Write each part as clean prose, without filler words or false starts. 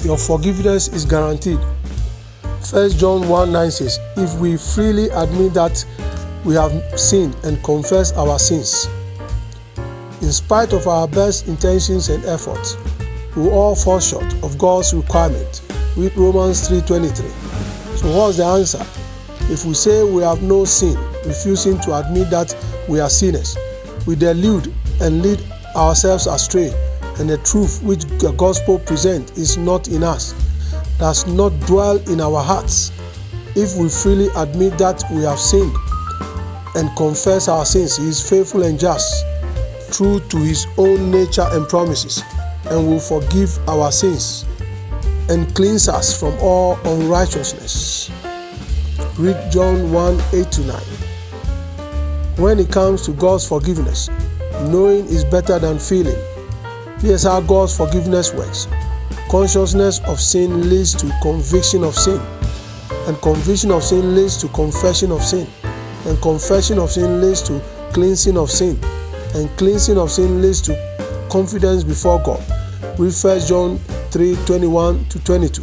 your forgiveness is guaranteed. 1 John 1:9 says, if we freely admit that we have sinned and confess our sins, in spite of our best intentions and efforts, we all fall short of God's requirement. Read Romans 3:23. So what's the answer? If we say we have no sin, refusing to admit that we are sinners, we delude and lead ourselves astray, and the truth which the gospel presents is not in us, does not dwell in our hearts. If we freely admit that we have sinned and confess our sins, He is faithful and just, true to His own nature and promises, and will forgive our sins and cleanse us from all unrighteousness. Read John 1:8-9. When it comes to God's forgiveness, knowing is better than feeling. Here's how God's forgiveness works. Consciousness of sin leads to conviction of sin, and conviction of sin leads to confession of sin, and confession of sin leads to cleansing of sin, and cleansing of sin leads to confidence before God. Read 1 John 3:21-22.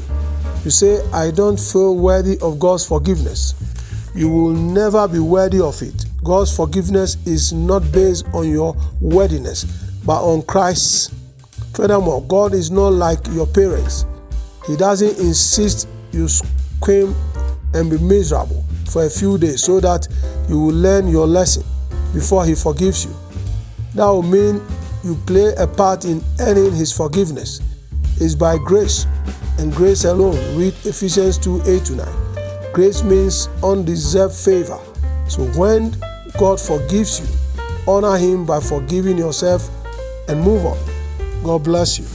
You say, I don't feel worthy of God's forgiveness. You will never be worthy of it. God's forgiveness is not based on your worthiness, but on Christ's. Furthermore, God is not like your parents. He doesn't insist you scream and be miserable for a few days so that you will learn your lesson before He forgives you. That will mean you play a part in earning His forgiveness. It's by grace and grace alone. Read Ephesians 2:8-9. Grace means undeserved favor. So when God forgives you, honor Him by forgiving yourself and move on. God bless you.